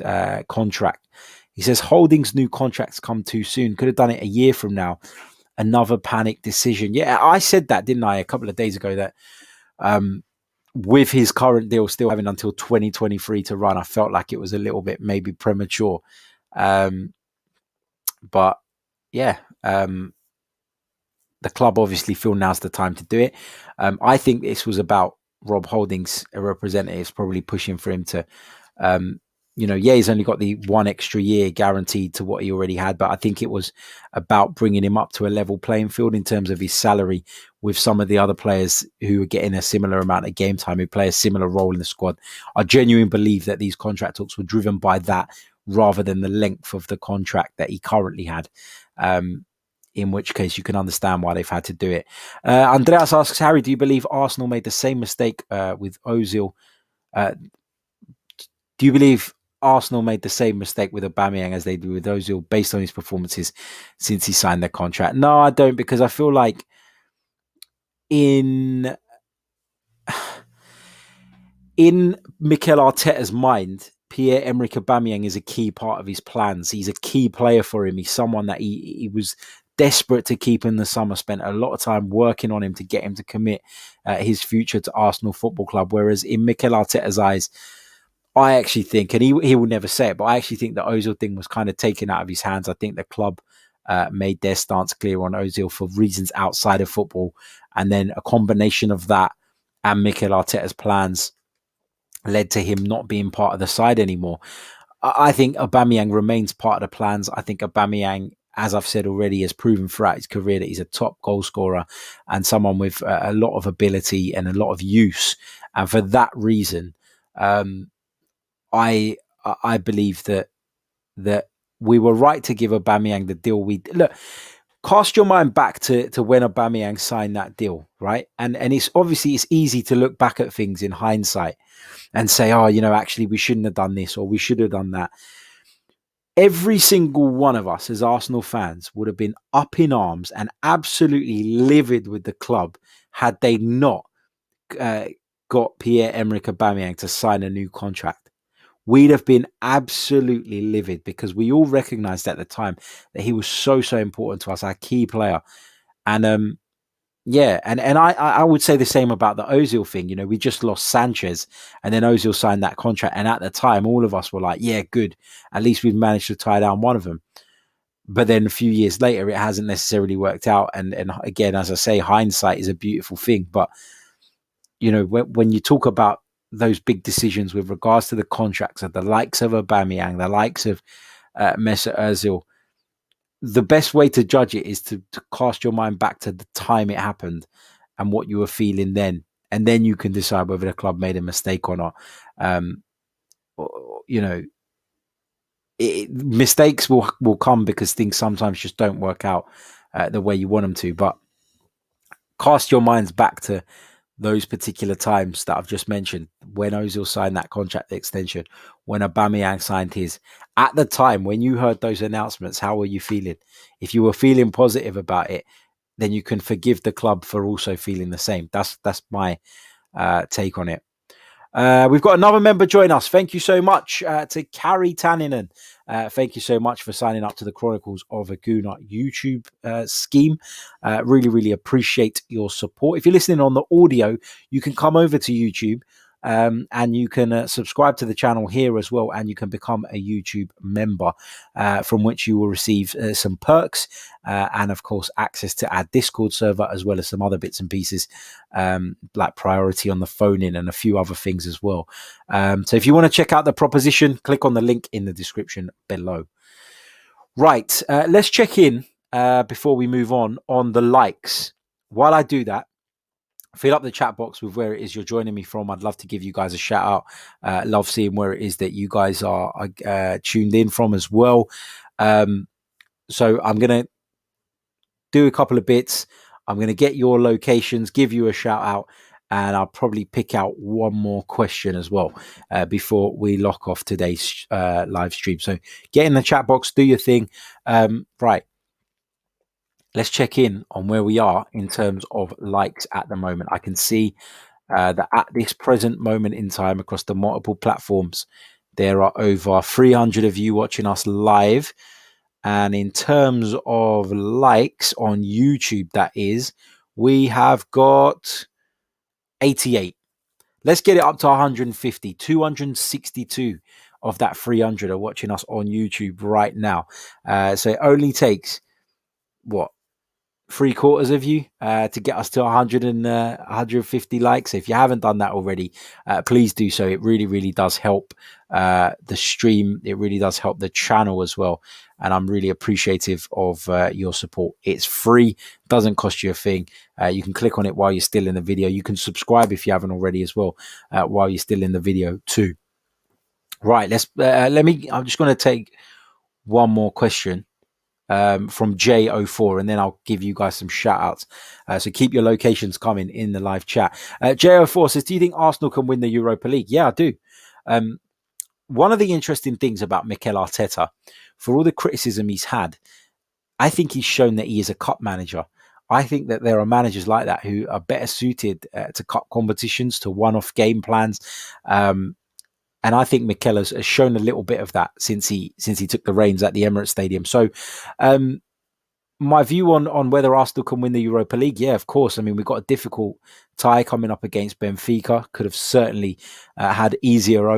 contract. He says Holding's new contracts come too soon. Could have done it a year from now. Another panic decision. Yeah, I said that, didn't I, a couple of days ago, that with his current deal still having until 2023 to run, I felt like it was a little bit maybe premature. But yeah, the club obviously feel now's the time to do it. I think this was about Rob Holding's representatives probably pushing for him to, he's only got the 1 extra year guaranteed to what he already had, but I think it was about bringing him up to a level playing field in terms of his salary with some of the other players who are getting a similar amount of game time, who play a similar role in the squad. I genuinely believe that these contract talks were driven by that rather than the length of the contract that he currently had. In which case you can understand why they've had to do it. Andreas asks, Harry, do you believe Arsenal made the same mistake with Ozil? Do you believe Arsenal made the same mistake with Aubameyang as they do with Ozil based on his performances since he signed their contract? No, I don't, because I feel like in Mikel Arteta's mind, Pierre-Emerick Aubameyang is a key part of his plans. He's a key player for him. He's someone that he was desperate to keep in the summer, spent a lot of time working on him to get him to commit his future to Arsenal Football Club. Whereas in Mikel Arteta's eyes, I actually think, and he will never say it, but I actually think the Ozil thing was kind of taken out of his hands. I think the club made their stance clear on Ozil for reasons outside of football. And then a combination of that and Mikel Arteta's plans led to him not being part of the side anymore. I think Aubameyang remains part of the plans. I think Aubameyang, as I've said already, has proven throughout his career that he's a top goal scorer and someone with a lot of ability and a lot of use. And for that reason, I believe that we were right to give Aubameyang the deal we did. Look, cast your mind back to when Aubameyang signed that deal, right? And it's obviously it's easy to look back at things in hindsight and say, oh, actually we shouldn't have done this or we should have done that. Every single one of us as Arsenal fans would have been up in arms and absolutely livid with the club had they not got Pierre-Emerick Aubameyang to sign a new contract. We'd have been absolutely livid because we all recognised at the time that he was so important to us, our key player. And I would say the same about the Ozil thing. We just lost Sanchez and then Ozil signed that contract. And at the time, all of us were like, yeah, good. At least we've managed to tie down one of them. But then a few years later, it hasn't necessarily worked out. And again, as I say, hindsight is a beautiful thing. But, when you talk about those big decisions with regards to the contracts of the likes of Aubameyang, the likes of Mesut Ozil, the best way to judge it is to cast your mind back to the time it happened and what you were feeling then. And then you can decide whether the club made a mistake or not. Mistakes will come because things sometimes just don't work out the way you want them to. But cast your minds back to those particular times that I've just mentioned, when Ozil signed that contract extension, when Aubameyang signed his. At the time, when you heard those announcements, how were you feeling? If you were feeling positive about it, then you can forgive the club for also feeling the same. That's my take on it. We've got another member join us. Thank you so much to Carrie Tanninen. Thank you so much for signing up to the Chronicles of a Gooner YouTube scheme. Really, really appreciate your support. If you're listening on the audio, you can come over to YouTube and you can subscribe to the channel here as well, and you can become a YouTube member from which you will receive some perks and of course access to our Discord server, as well as some other bits and pieces like priority on the phone in and a few other things as well. So if you want to check out the proposition, click on the link in the description below. Right, let's check in before we move on the likes. While I do that, fill up the chat box with where it is you're joining me from. I'd love to give you guys a shout out. Love seeing where it is that you guys are tuned in from as well. So I'm going to do a couple of bits. I'm going to get your locations, give you a shout out, and I'll probably pick out one more question as well before we lock off today's live stream. So get in the chat box, do your thing. Right. Let's check in on where we are in terms of likes at the moment. I can see that at this present moment in time, across the multiple platforms, there are over 300 of you watching us live. And in terms of likes on YouTube, that is, we have got 88. Let's get it up to 150. 262 of that 300 are watching us on YouTube right now. So it only takes, what, 3/4 of you to get us to 100 and 150 likes. So if you haven't done that already, please do so. It really, really does help the stream. It really does help the channel as well. And I'm really appreciative of your support. It's free, doesn't cost you a thing. You can click on it while you're still in the video. You can subscribe if you haven't already as well while you're still in the video too. Right, I'm just going to take one more question from J04, and then I'll give you guys some shout outs. So keep your locations coming in the live chat. J04 says, do you think Arsenal can win the Europa League? Yeah, I do. One of the interesting things about Mikel Arteta, for all the criticism he's had, I think he's shown that he is a cup manager. I think that there are managers like that who are better suited to cup competitions, to one-off game plans. And I think Mikel has shown a little bit of that since he took the reins at the Emirates Stadium. So my view on whether Arsenal can win the Europa League, yeah, of course. I mean, we've got a difficult tie coming up against Benfica. Could have certainly had easier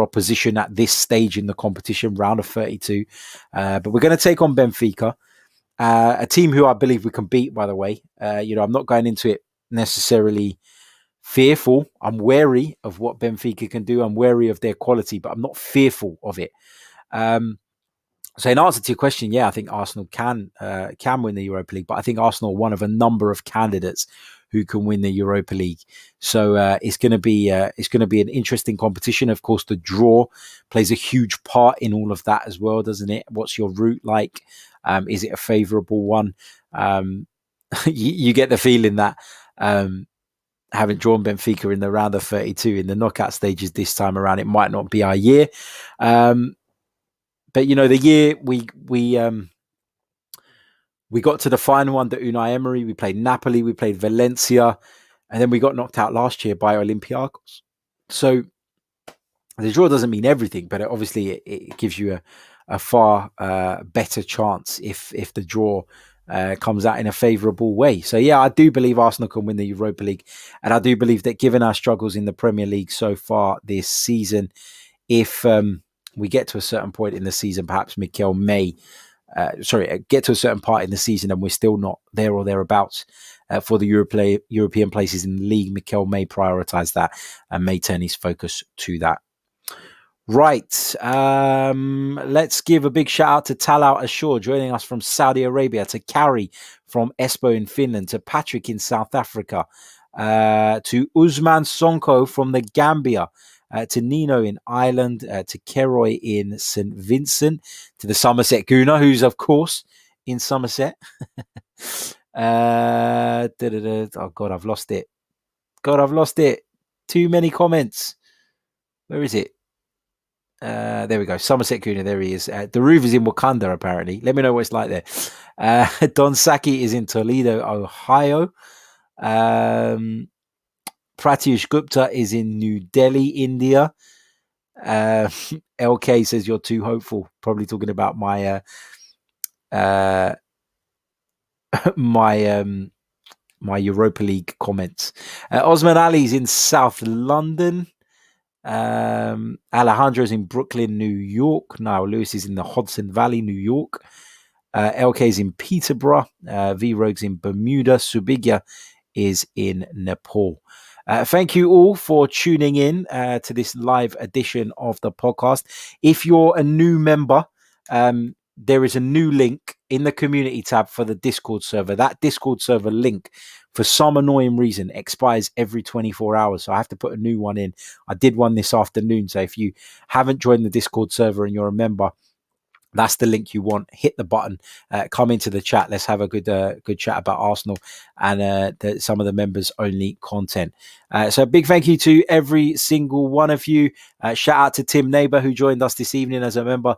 opposition at this stage in the competition, round of 32. But we're going to take on Benfica, a team who I believe we can beat, by the way. I'm not going into it necessarily fearful. I'm wary of what Benfica can do. I'm wary of their quality, but I'm not fearful of it. So in answer to your question, yeah, I think Arsenal can win the Europa League, but I think Arsenal are one of a number of candidates who can win the Europa League. So it's going to be an interesting competition. Of course, the draw plays a huge part in all of that as well, doesn't it? What's your route like? Is it a favourable one? You get the feeling that having drawn Benfica in the round of 32 in the knockout stages this time around, it might not be our year. But the year we got to the final under Unai Emery, we played Napoli, we played Valencia, and then we got knocked out last year by Olympiacos. So the draw doesn't mean everything, but obviously it gives you a far better chance if the draw comes out in a favourable way. So yeah, I do believe Arsenal can win the Europa League, and I do believe that given our struggles in the Premier League so far this season, if we get to a certain point in the season, perhaps Mikel may get to a certain part in the season and we're still not there or thereabouts for the European places in the league, Mikel may prioritise that and may turn his focus to that. Right. Let's give a big shout out to Talau Ashur joining us from Saudi Arabia, to Carrie from Espoo in Finland, to Patrick in South Africa, to Usman Sonko from the Gambia, to Nino in Ireland, to Keroy in St. Vincent, to the Somerset Gooner, who's of course in Somerset. Oh God, I've lost it. Too many comments. Where is it? There we go. Somerset Gooner, there he is. The roof is in Wakanda, apparently. Let me know what it's like there. Don Saki is in Toledo, Ohio. Pratyush Gupta is in New Delhi, India. LK says you're too hopeful. Probably talking about my my Europa League comments. Osman Ali's in South London. Alejandro's in Brooklyn, New York. Niall Lewis is in the Hudson Valley, New York. LK's in Peterborough. V Rogue's in Bermuda. Subigya is in Nepal. Thank you all for tuning in to this live edition of the podcast. If you're a new member, there is a new link in the community tab for the Discord server. That Discord server link, for some annoying reason, expires every 24 hours. So I have to put a new one in. I did one this afternoon. So if you haven't joined the Discord server and you're a member, that's the link you want. Hit the button, come into the chat. Let's have a good chat about Arsenal and some of the members only content. So a big thank you to every single one of you. Shout out to Tim Neighbour, who joined us this evening as a member.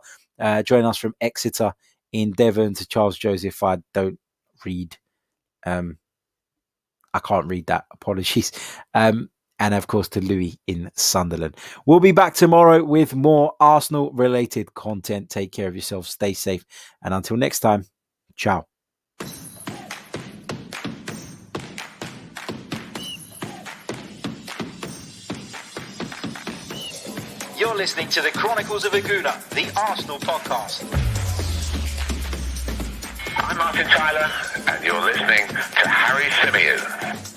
Join us from Exeter in Devon, to Charles Joseph. I don't read. I can't read that. Apologies. And of course to Louis in Sunderland. We'll be back tomorrow with more Arsenal related content. Take care of yourselves. Stay safe. And until next time, ciao.
You're listening to the Chronicles of a Gooner, the Arsenal podcast.
I'm Martin Tyler, and you're listening to Harry Symeou.